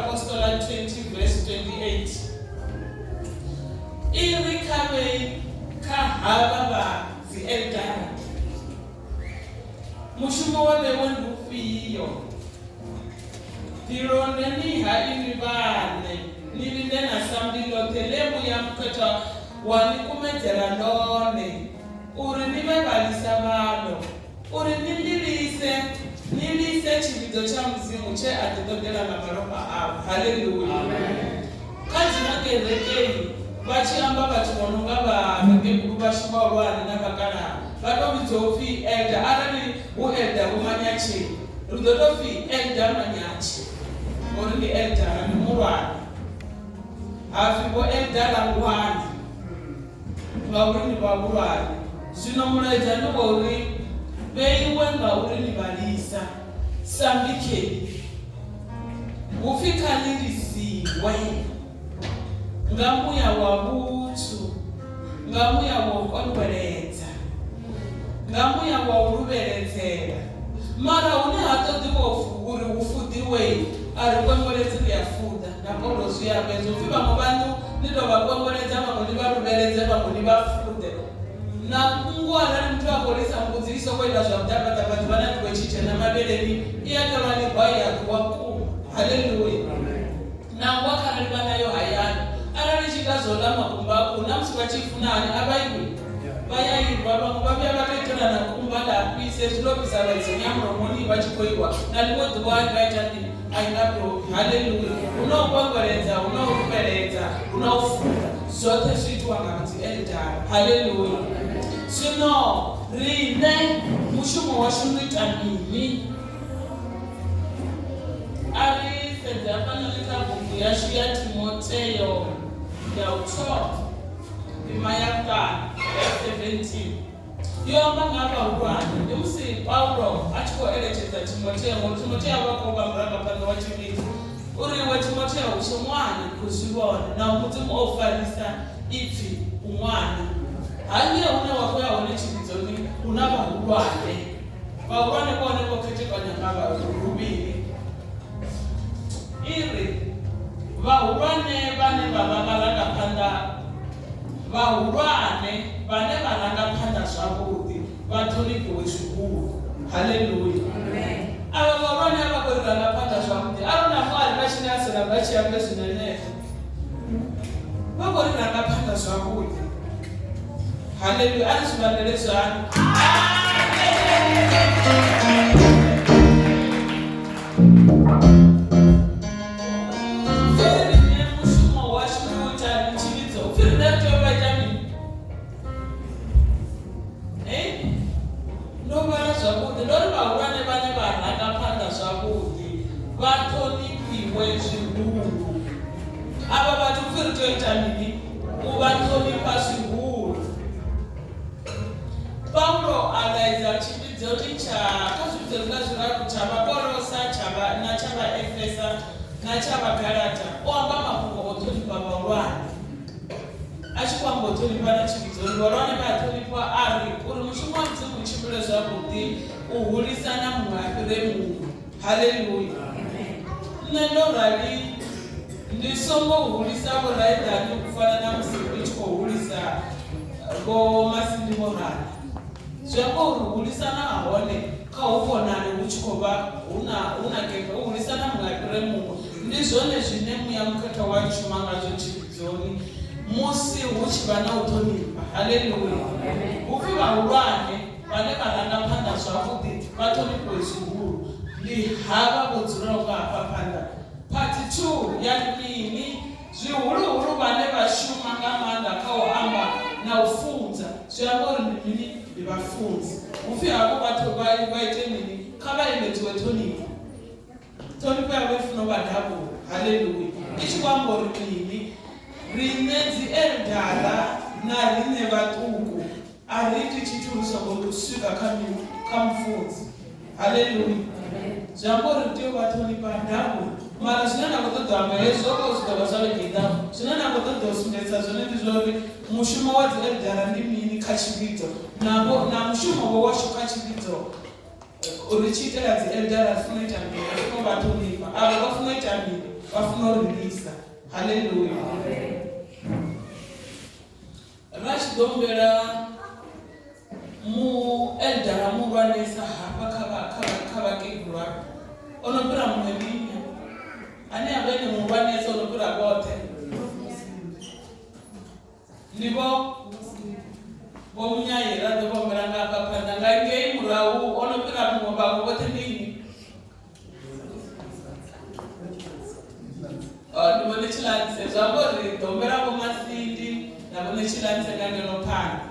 Apostolic 20 verse 28. Irikabe kahaba the elder. Mushumo wa bewandu fiyo. Dironde ni haini bane. Nibinde na sambi lotelemu ya mkata wani kumedzela none uri nive valisa vano uri nilise chividzo cha muzimu che atidodela na malomba avo. Haleluya. Kadzina kerekei vachiamba vati vanonga varekeguru vashuva ulwane navakana vatovidzoufi elda arani uelda vumanyache rudotofi elda manyache uri ni elda rani mulwane hafivo elda rangwani ngauri ni vavulwane zvino mulaedza ndovauri veiwe ngauri ni valisa sambikei ufikanirisiwe ngamuya wa vuthu ngamuya wa ukondweledza ngamuya wa uluveledzela mara une hatodivofu uri ufudiwei ari kwengweledzi kuyafuda napolo zviyavezo ufi vamwe vanu nitovakwengweledza vamwe nivaluveledze vamwe nivafude nakunguva nari mtu akolesa mbudzi isokoita zvakudabadabadzi vanatiwe chichena mabereni iyakevanigwai yakuwakuma. Haleluya. Nangwa kana rivanayo hayani arari chikazola makumba akuna musi vachifunani avaiwe vayairwa vamwe vavya vakaitana nakumba dapise zvinopisa vaizenyamuromoni vachikoiwa nalimodhiwani vaita ndini aingadovi. Haleluya. Unokwengweredza unouperedza unoufunda zvote zviitwa ngavanzi eldara. Haleluya. Zvino rine mushumo wacho unoita nini ari sedza panoita bhuku yacho yaTimoteyo ya12 ndima ya5 ya17 yomba ngavaurwana ndimusi Paulo achikoeletedza Timoteyo ngoti Timoteyo avakobambiranga pano wachiviri uriwe Timoteyo uchimwana kuzvivona naumudzimu ofarisa ibvi umwana hanyire une wako yaone chividzoni una vaurwane vaurwane kwaoneko ketekwa nyanga varuviri iri vahurwane vane vavavarangapanda vahurwane vane varangapanda zvavudi vatonigwe zvikuru. Haleluya. Ava vahurwane avakorirangapanda zvavudi arona mwari vachinasira vachiyambe zvinene vakorirangapanda zvavudi. Haleluya. Ari zvivandere zvanu. Paulo agaidza chividzoni chakazvidzona zviraru chavakorosa nachavaefesa nachavagarata oamba mabhuku otonipa vaurwane achikwambotonipa nachividzoni vaurwane vatonipwa ari uri mushumo wamudzimu uchimbire zvavudi uhulisana mumwe apire mumwe. Haleluya. Nendorali ndisongohulisa vuraidhani kufanana musiku ichikohulisa vomasindimorali zvakohulisana hahone kaukonani uchikova unageka uhulisana mwapire mumwe ndizvone zvine muya mukata wachuma ngazvo chividzoni musi huchiva nautonipa. Haleluya. upi vaurwane vane varangapanda zvavudi vatonipwe zvikuru ndihava vodzorauka apapanda. Part 2 yanini zvihuru vane vashuma ngamanda kauhamba naufunza zviambori nini ndivafunzi ufi havo vaite nini kavaendedzwe tonipa tonipa yavefuna vadhabhuru. Haleluya. ichikwambori nini rine dzieldara narine vatuku ariti chiturusa kusvika kamfunzi. Haleluya. zvambori ndiyo vatonipa dhabhuru mara zvinana kutodhamba hezvoko zvidhava zvavegedamo zvinana kutodhosundetsa zvone ndizvori mushumo wadzieldara ndimini kachividzo namushumo wowasho kachividzo richiitira dzieldara rifuna mini rifuna vatonipa avo vafuna mini vafuna ririsa. Haleluya. rachidombera mueldara murwanesa hapa kavakegura onopira mumwe minya ani avene murwanesa onopira bote Nibo bomnyayira ndo bomranga kapanda ngangei murahu ono pira mumba mubote ndini. Ndibone chilanise zvambori ndombera bomasindi ndabone chilanise ngangeno pana.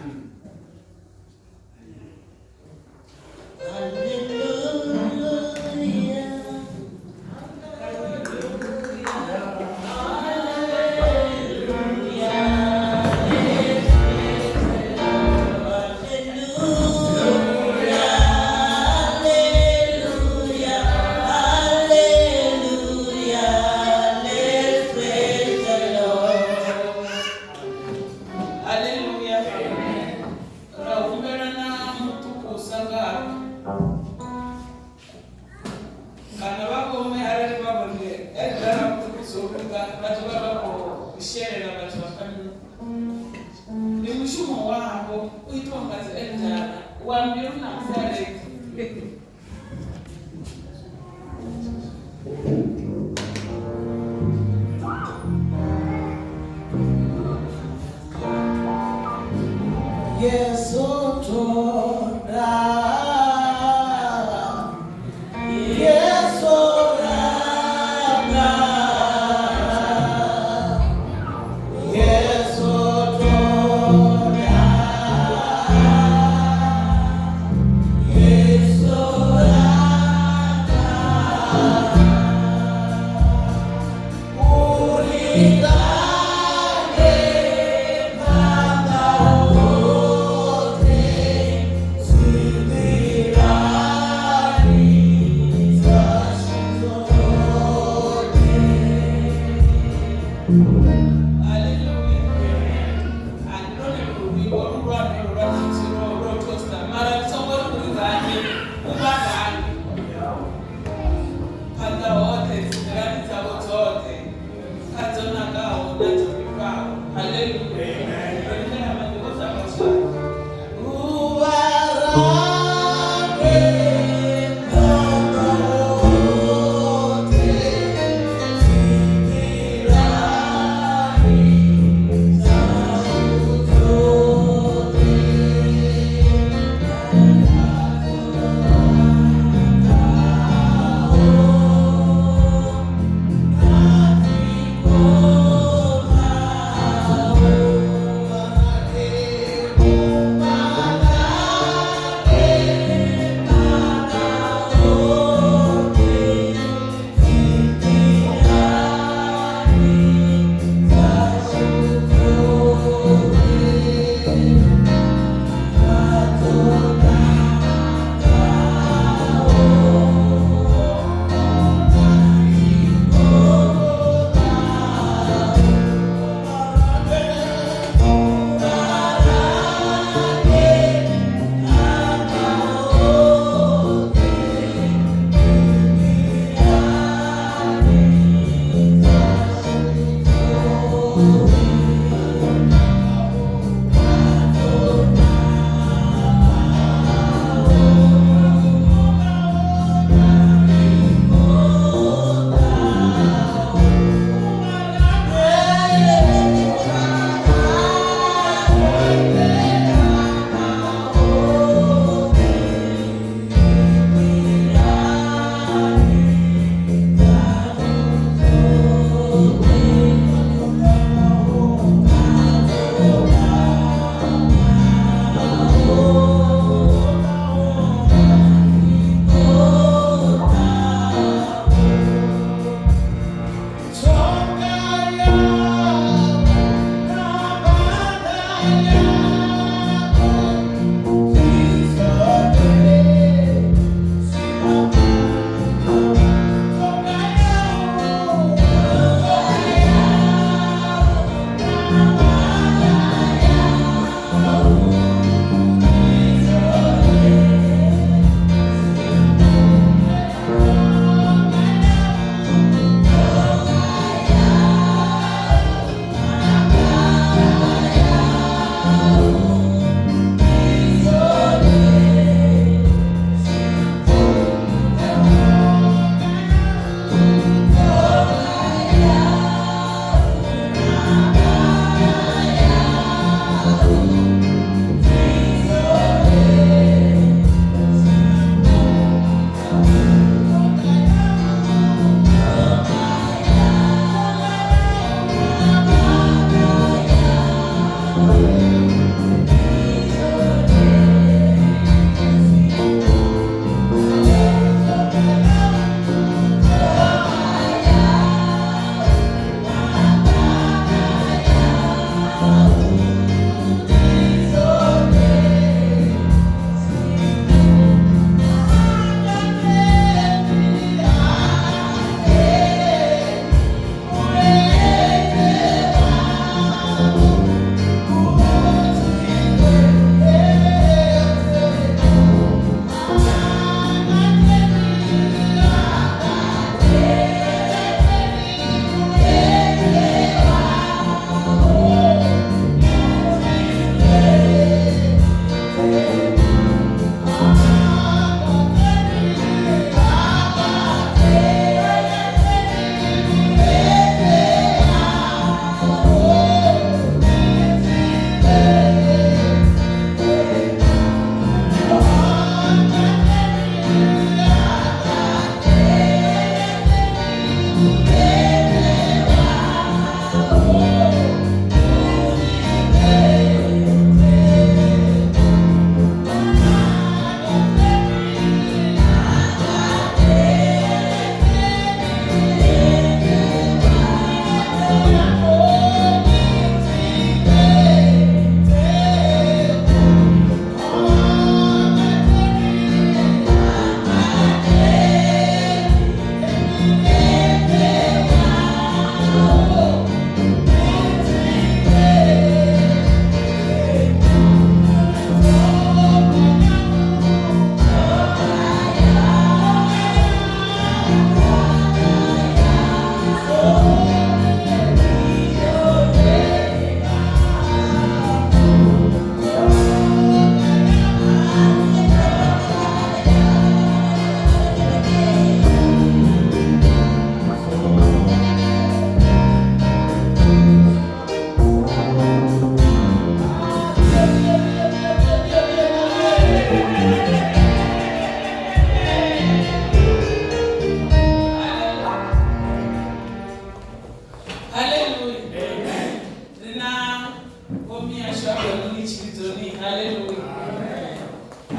Omi ashaka muni chizoni. Hallelujah.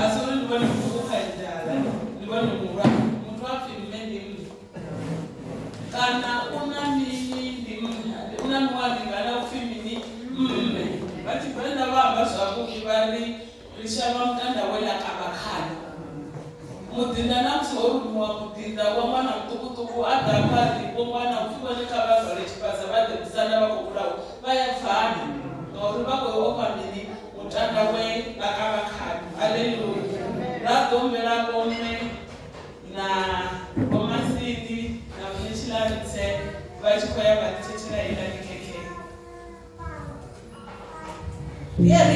Asuri ndibona ukukhaidala. Ndibona ngura. Muntu afime ndimni. Kana una mwami kana ufimini mme. Bathi benda bamba zwabo kibali lishaba mtanda wela kabakhana. Mudinda namsoro mudinda wamana mtukutuku adapati bomwana ufika lekabazo lechipaza bade kusana bakokulawo bayafana ngori bako okwamini mutanda we lakabakhana. Hallelujah. Radombela bombe na bomasidi na mishilalitse bachikoya batitira ila nikeke. Yeah.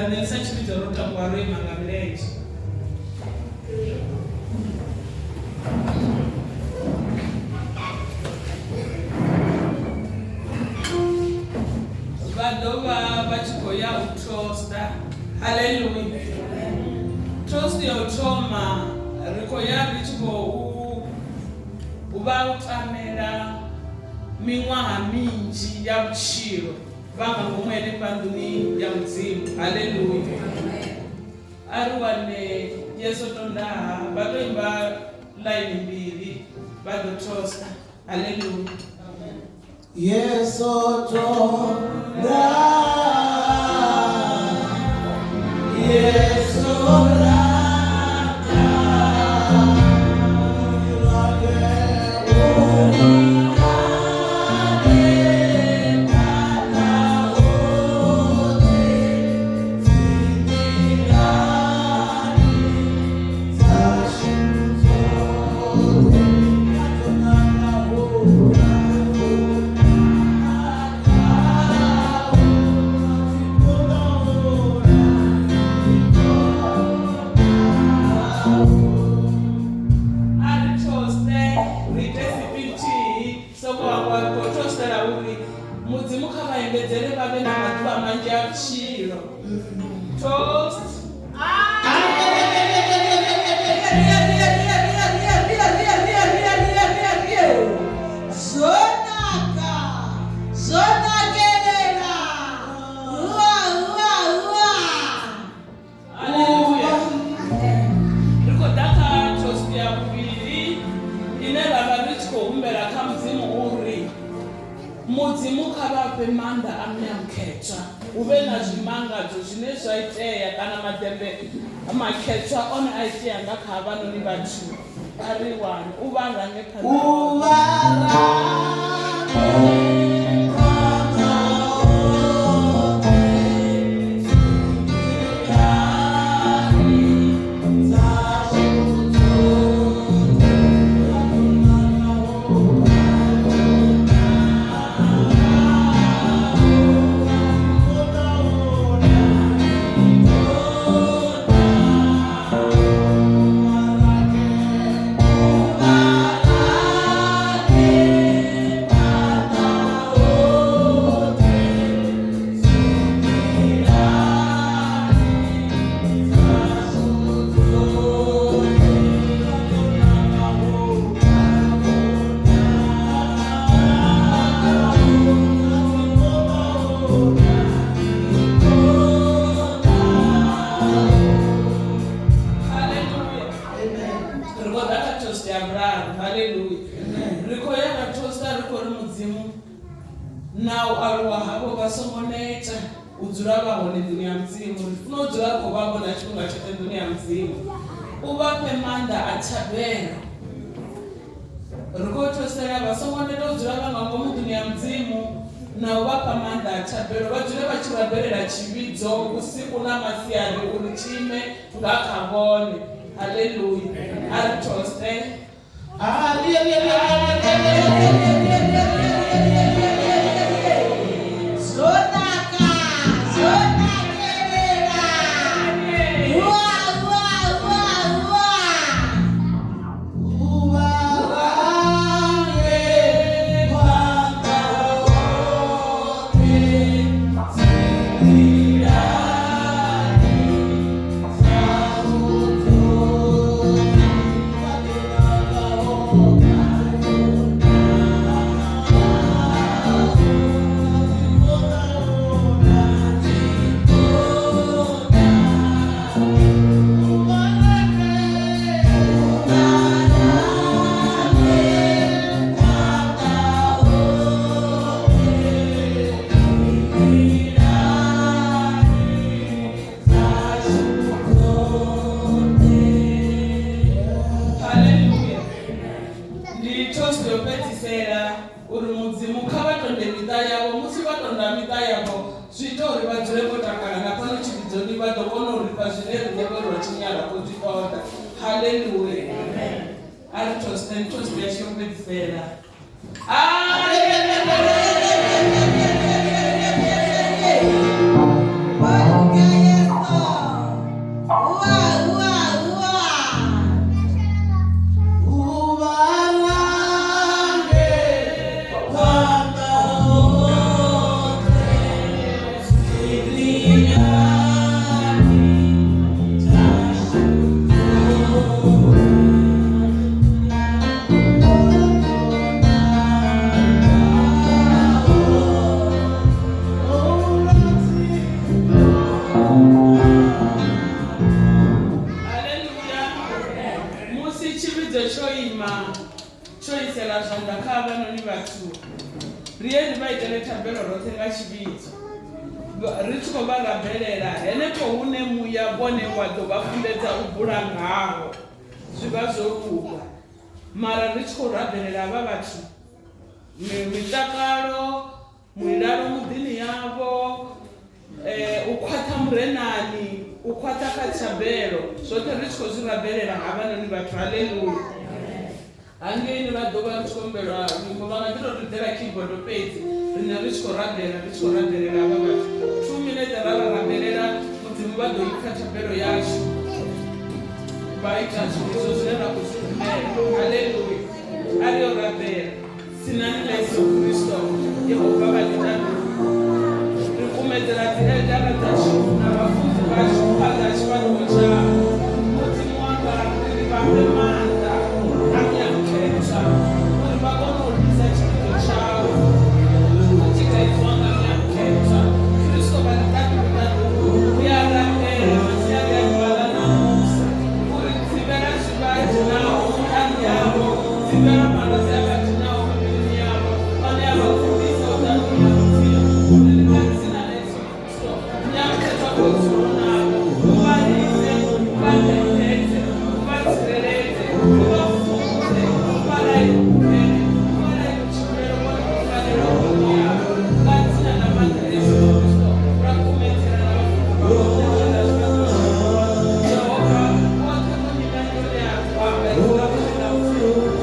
nesa chividzo rotangwa roima nga milenzhe. Vadova vachikoya utosta. Hallelujah. Toast your trauma. Rikoya richiko uba utamela miṅwaha minzhi ya vhutshilo vanga ngomwene panduni ya mudzimu. Hallelujah. Ari wane Yesu tondaha vatoimba line mbili vadotosta. Hallelujah. Yesu tondaha Yesu Toast. Mudzimu kavape manda amnyamkhetha ube na zvimangadzo zvine zvaitea kana madembe makhetha one aitea nga kha vanoni vathu ari wani uvarange Now aluwa havo vasongoneta udzura vahone dunia mzimu rifuna udzura kovabona chikunga chote dunia mzimu uvape manda atabera rikotosera vasongoneta udzura vangango mudunia mzimu na uvapa manda atabera vadzure vachivaberera chividzo usiku namasiyari uri chime ngakavone. Hallelujah. Aritoste. Hallelujah. Amen. Hallelujah. vhathu ri ye ri vha itele thabelo roṱhe nga tshivhidzo ri tshi khou vha rabelela henefho hune muya vhone wa ḓo vha funḓedza u bula ngaho zwi vha zwo luga mara ri tshi khou rabelela havha vhathu mitakalo mulalo muḓini yavho u khwaṱha murenani u khwaṱha kha thabelo zwoṱhe ri tshi khou zwi rabelela havhanoni vhathu haleluya hangeini vha ḓo vha ri tshi khou ombelwa luimbo vha nga ḓi tou ḓela keyboard fhedzi rine ri tshi khou rabelela havha vhathu 2 minutes ra vha rabelela mudzimu vha ḓo ipfa thabelo yashu vha ita zwithu zwine ra khou zwi humbela haleluya ari yo rabela sinani ḽa Yesu Kristo Yehova vha ḓi nani ri kumedzela dzi eldara dzashu na vhafunzi vhashu phanḓa ha tshivhalo tshavho mudzimu wanga ri vhape maanḓa a nyamukhetha uri vha kone u lisa tshivhidzo tshawe u tshikaiswa nga nyamukhetha Kristo vha ḓi ṱaṱuṱanu ri a rabela masiari a ḓuvha ḽa ṋamusi uri dzivhela zwivhangi naho muṱani yavho dzivhela malwadze a vhatinaho mivhilini yavho ane a vha kundisa u ṱanḓula mudzimu uri ri vha dzina ḽa Yesu Kristo nyamukhetha khou dzula navho vha lise vha ḓedze vha tsireledze vha funze vha laipele vha laiputshumelo vha fanela u yavho nga dzina ḽa maḓi ḽa Yesu Kristo ra kumedzela na vhafunzi Jehova woṱhe munyimanyoni yavho ambedzela kulela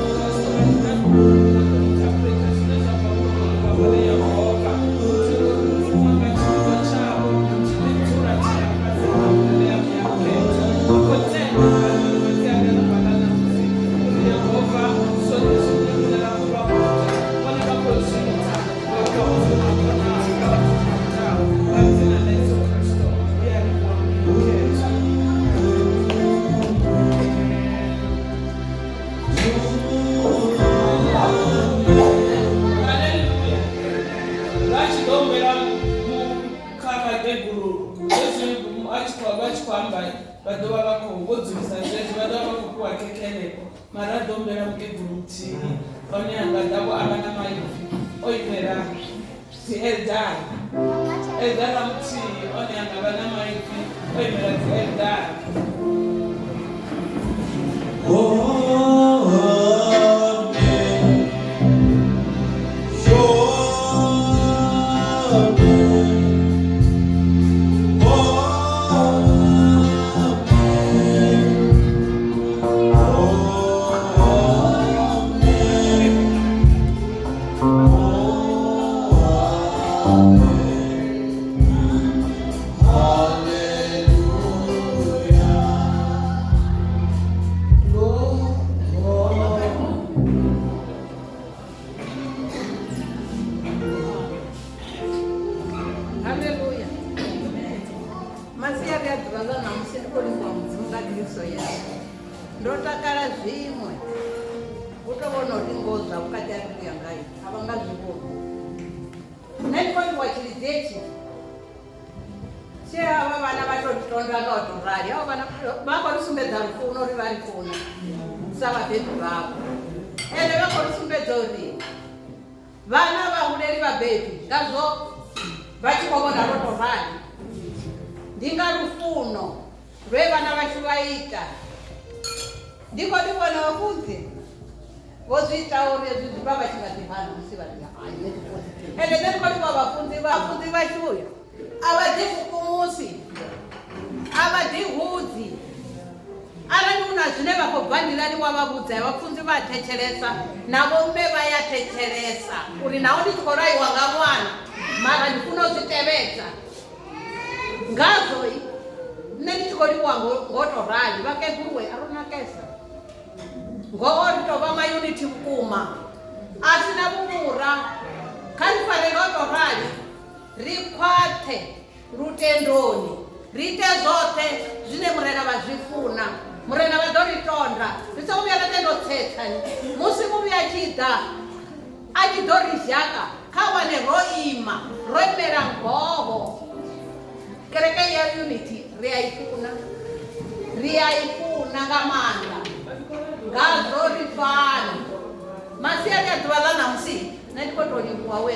Ndikotolipwa we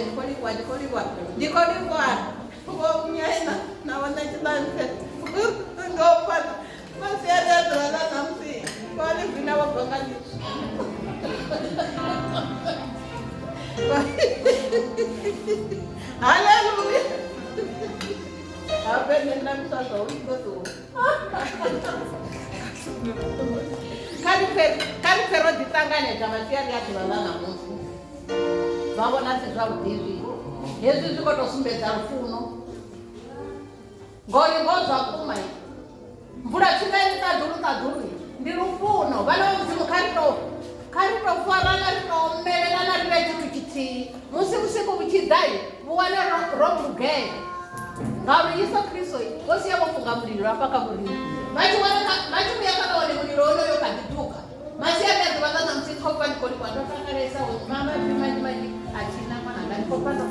ndikolipwa kukomnyaina naona chilanse ngopana masiyadadwala namsi kwani vina wabangani haleluya apende namsasa ulikoto kari pero ditangane jamasiyadi yadwala namusi vavona sezvaudizvi hezvi zvikotosumbedza rufuno ngori ngozva kumai mvura chikaikadhuru ndi rufuno vana vomudzimu karitofarana rikaomererana rive chitu chitii musi usiku vuchidai vuwane romurugeya ngauri Yesu Kristu vosiya vofunga muliro apakamuriro vachiuya kakaone muliro onoyo kadhiduka masiyadadzi vakana musikopanikolipa ndotakaresa mama pimanyimanyi achina mwana nganikopana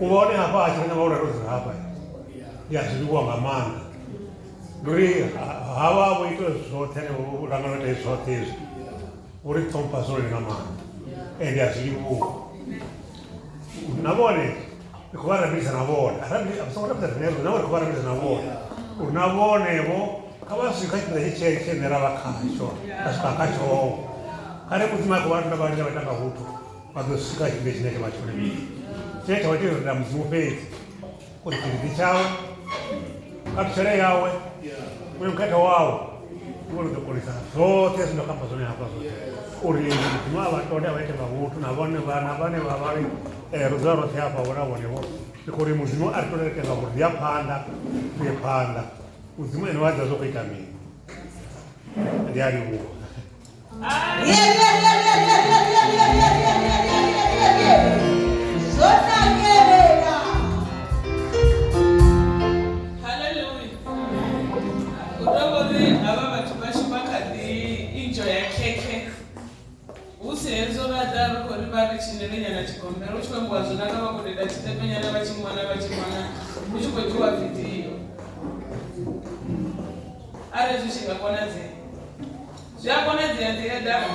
uone hapa achana maura rozi hapa ya zilikuwa ngamanda duri hawa wito zote ne urangana te zote uri tompa zuri ngamanda ende azilibu nabone kubara bisa nabone arabi abasora batanezo nawe kubara bisa nabone unabone bo kabasi kati hiche nera bakasho asakacho kare kutima kubara ndabari bataka hutu badosika kibesine kemachone chete wati ndo mzumupezi kuti chiri chawe katushere yawe uri mkata wao uri ndokolisa zote zinokamba zone hapa zote uri kutima batonda baite bahutu nabone bana babari rozaro hapa wabone bo ikori muzimu aritorekeza kuti yapanda kuyepanda muzimu enowadza zokuitamini ndiari uwo musi hezwo vhada ri khou ri vha ri tshine nyana tshigombela u tshi khou ambiwa zwo naka vha khou deda tshiṱepe nyana vha tshi ṅwana u tshi khou dzhiwa vidio arali zwi tshi nga konadzea zwi a konadzea dzi edara